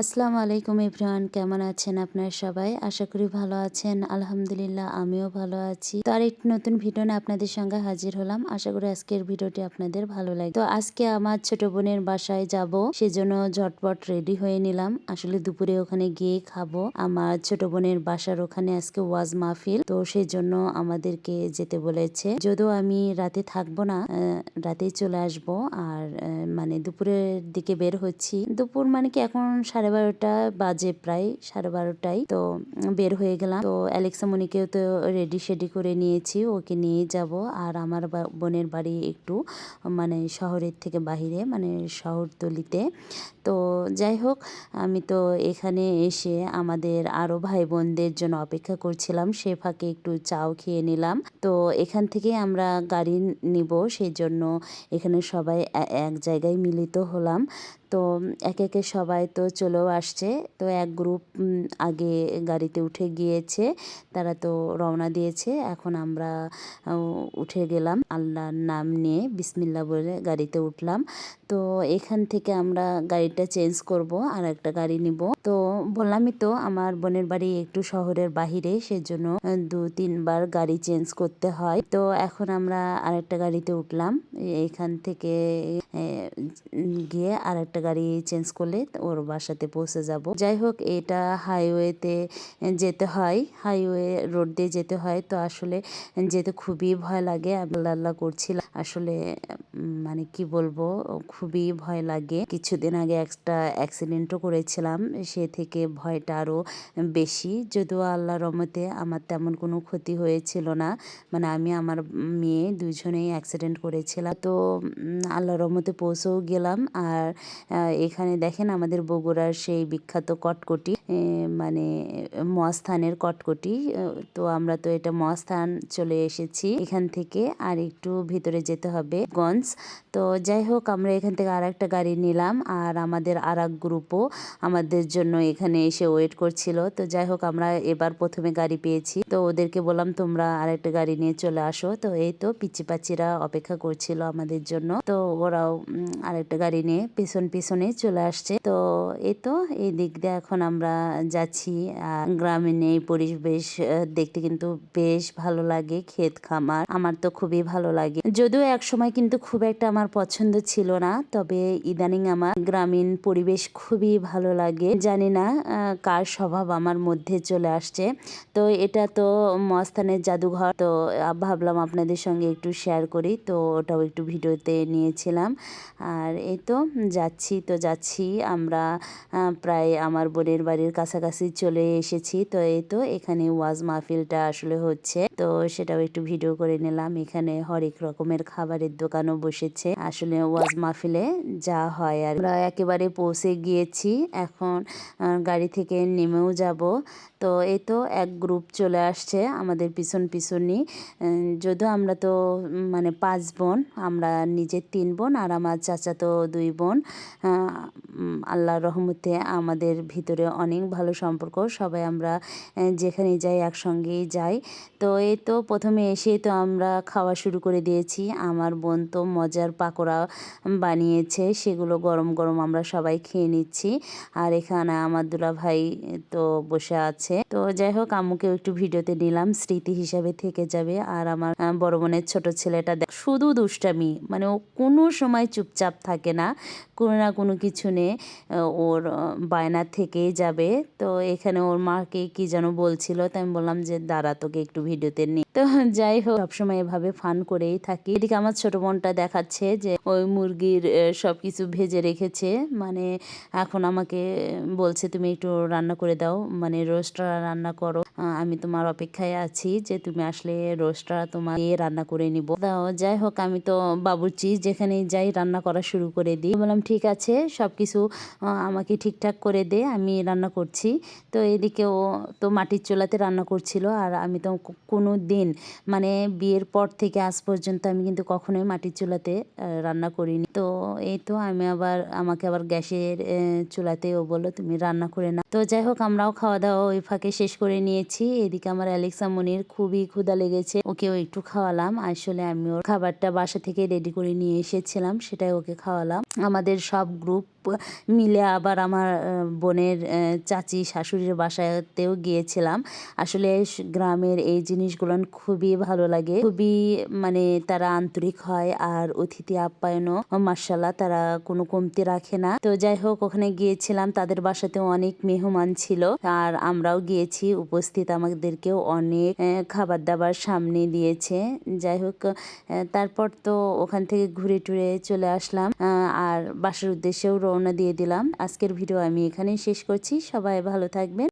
আসসালামু আলাইকুম এভরিওয়ান, কেমন আছেন আপনারা সবাই? আশা করি ভালো আছেন। আলহামদুলিল্লাহ আমিও ভালো আছি। তো আরেকটি নতুন ভিডিও নিয়ে আপনাদের সঙ্গে হাজির হলাম। আশা করি আজকের ভিডিওটি আপনাদের ভালো লাগবে। তো আজকে আমার ছোট বোনের বাসায় যাব, সেজন্য ঝটপট রেডি হয়ে নিলাম। আসলে দুপুরে ওখানে গিয়ে খাবো। আমার ছোট বোনের বাসার ওখানে আজকে ওয়াজ মাহফিল, তো সেজন্য আমাদেরকে যেতে বলেছে। যদিও আমি রাতে থাকবো না, রাতেই চলে আসবো। আর মানে দুপুরের দিকে বের হচ্ছি। দুপুর মানে কি এখন 12:30 বাজে, প্রায় 12:30টায়। তো বের হয়ে গেলাম। তো অ্যালেক্সা মনিকেও তো রেডি শেডি করে নিয়েছি, ওকে নিয়ে যাব। আর আমার বোনের বাড়ি একটু মানে শহরের থেকে বাহিরে, মানে শহরতলিতে। তো যাই হোক, আমি তো এখানে এসে আমাদের আরও ভাই বোনদের জন্য অপেক্ষা করছিলাম। সে ফাঁকে একটু চাও খেয়ে নিলাম। তো এখান থেকে আমরা গাড়ি নিব, সেই জন্য এখানে সবাই এক জায়গায় মিলিত হলাম। তো একে একে সবাই তো চলেও আসছে। তো এক গ্রুপ আগে গাড়িতে উঠে গিয়েছে, তারা তো রওনা দিয়েছে। এখন আমরা উঠে গেলাম, আল্লাহর নাম নিয়ে বিসমিল্লাহ বলে গাড়িতে উঠলাম। তো এখান থেকে আমরা গাড়িটা চেঞ্জ করব, আর একটা গাড়ি নিব। তো বললামই তো আমার বোনের বাড়ি একটু শহরের বাহিরে, সেজন্য 2-3 বার গাড়ি চেঞ্জ করতে হয়। তো এখন আমরা আরেকটা গাড়িতে উঠলাম। এখান থেকে গিয়ে আরেকটা গাড়ি চেঞ্জ করলে ওর বাসাতে পৌঁছে যাব। যাই হোক, এটা হাইওয়েতে যেতে হয়, হাইওয়ে রোড দিয়ে যেতে হয়। তো আসলে যেতে খুবই ভয় লাগে। আল্লাহ আল্লাহ করছিলাম, আসলে মানে কি বলবো, খুবই ভয় লাগে। কিছুদিন আগে একটা অ্যাক্সিডেন্টও করেছিলাম, সে থেকে ভয়টা আরো বেশি। যদিও আল্লাহর রহমতে আমার তেমন কোনো ক্ষতি হয়েছিল না, মানে আমি আমার মেয়ে দুজনেই অ্যাক্সিডেন্ট করেছিলাম। তো আল্লাহর রহমতে পৌঁছেও গেলাম। আর এখানে দেখেন আমাদের বগুড়ার সেই বিখ্যাত কটকটি, মানে মহাস্থানের কটকটি। তো আমরা তো এটা মহাস্থান চলে এসেছি। এখান থেকে আর একটু ভিতরে যেতে হবে গঞ্জ। তো যাই হোক, আমরা এখান থেকে আর একটা গাড়ি নিলাম, আর আমাদের আর এক গ্রুপও আমাদের জন্য এখানে এসে ওয়েট করছিল। তো যাই হোক, আমরা এবার প্রথমে গাড়ি পেয়েছি। তো ওদেরকে বললাম তোমরা আরেকটা গাড়ি নিয়ে চলে আসো। তো এই তো পিচি পাচিরা অপেক্ষা করছিল আমাদের জন্য। তো ওরাও আরেকটা গাড়ি নিয়ে পিছনে চলে আসছে। তো এই তো এই দিক দিয়ে এখন আমরা যাচ্ছি। গ্রামীণ এই পরিবেশ দেখতে কিন্তু বেশ ভালো লাগে, ক্ষেত খামার আমার তো খুবই ভালো লাগে। যদিও এক সময় কিন্তু খুব একটা আমার পছন্দ ছিল না, তবে ইদানিং আমার গ্রামীণ পরিবেশ খুবই ভালো লাগে। জানি না কার স্বভাব আমার মধ্যে চলে আসছে। তো এটা তো মস্তানের জাদুঘর। তো ভাবলাম আপনাদের সঙ্গে একটু শেয়ার করি, তো ওটাও একটু ভিডিওতে নিয়েছিলাম। আর এই তো যাচ্ছি আমরা প্রায় আমার বোনের বাড়ির কাছাকাছি চলে এসেছি। তো এই তো এখানে ওয়াজ মাহফিলটা আসলে হচ্ছে, তো সেটাও একটু ভিডিও করে নিলাম। এখানে হরেক রকমের খাবারের দোকানও বসেছে। আসলে ওয়াজ মাহফিলে যা হয়, আর আমরা একেবারে পৌঁছে গিয়েছি। এখন গাড়ি থেকে নেমেও যাব। তো এই তো এক গ্রুপ চলে আসছে আমাদের পিছনই। যদিও আমরা তো মানে 5 বোন, আমরা নিজের 3 বোন আর আমার চাচাতো 2 বোন। আল্লাহর রহমতে আমাদের ভিতরে অনেক ভালো সম্পর্ক। সবাই আমরা যেখানে যাই একসঙ্গেই যাই। তো এই তো প্রথমে এসে তো আমরা খাওয়া শুরু করে দিয়েছি। আমার বোন তো মজার পাকোড়া বানিয়েছে, সেগুলো গরম গরম আমরা সবাই খেয়ে নিচ্ছি। আর এখানে আমার দুলাভাই তো বসে আছে। তো যাই হোক, আম্মুকেও একটু ভিডিওতে নিলাম, স্মৃতি হিসাবে থেকে যাবে। আর আমার বড় বোনের ছোট ছেলেটা শুধু দুষ্টামি, মানে ও কোনো সময় চুপচাপ থাকে না, কোনো না কোনো কিছু নিয়ে ওর বায়না থেকেই যাবে। তো এখানে ওর মাকে কি যেন বলছিল, তো আমি বললাম যে দাঁড়া তোকে একটু ভিডিওতে নিই। তো যাই হোক, সবসময় এভাবে ফান করেই থাকি। এদিকে আমার ছোট বোনটা দেখাচ্ছে যে ওই মুরগির সবকিছু ভেজে রেখেছে, মানে এখন আমাকে বলছে তুমি একটু রান্না করে দাও, মানে রোস্টটা রান্না করো, আমি তোমার অপেক্ষায় আছি যে তুমি আসলে রোস্টটা তোমার রান্না করে নিব। যাই হোক, আমি তো বাবুর্চি যেখানেই যাই রান্না করা শুরু করে দিই। বললাম ঠিক আছে, সবকিছু আমাকে ঠিকঠাক করে দে, আমি রান্না করছি। তো এদিকে ও তো মাটির চুলাতে রান্না করছিল, আর আমি তো কোনো দিন মানে বিয়ের পর থেকে আজ পর্যন্ত আমি কিন্তু কখনোই মাটির চুলাতে রান্না করিনি। তো এই তো আমাকে আবার গ্যাসের চুলাতে ও বললো তুমি রান্না করে না। তো যাই হোক, আমরাও খাওয়া দাওয়া ওই ফাঁকে শেষ করে নিয়েছি। এদিকে আমার অ্যালেক্সা মনির খুবই ক্ষুধা লেগেছে, ওকেও একটু খাওয়ালাম। আসলে আমি ওর খাবারটা বাসা থেকে রেডি করে নিয়ে এসেছিলাম, সেটাই ওকে খাওয়ালাম। আমাদের সব গ্রুপ মিলে আবার আমার বোনের চাচি শাশুড়ির বাসাতেও গিয়েছিলাম। আসলে গ্রামের এই জিনিসগুলো খুবই ভালো লাগে, খুবই মানে তারা আন্তরিক হয় আর অতিথি আপ্যায়নও মাশাআল্লাহ তারা কোনো কমতি রাখে না। তো যাই হোক ওখানে গিয়েছিলাম, তাদের বাসাতেও অনেক মেহমান ছিল আর আমরাও গিয়েছি, উপস্থিত আমাদেরকেও অনেক খাবার দাবার সামনে দিয়েছে। যাই হোক তারপর তো ওখান থেকে ঘুরে টুরে চলে আসলাম আর বাসার উদ্দেশ্যেও রওনা দিয়ে দিলাম। আজকের ভিডিও আমি এখানেই শেষ করছি। সবাই ভালো থাকবেন।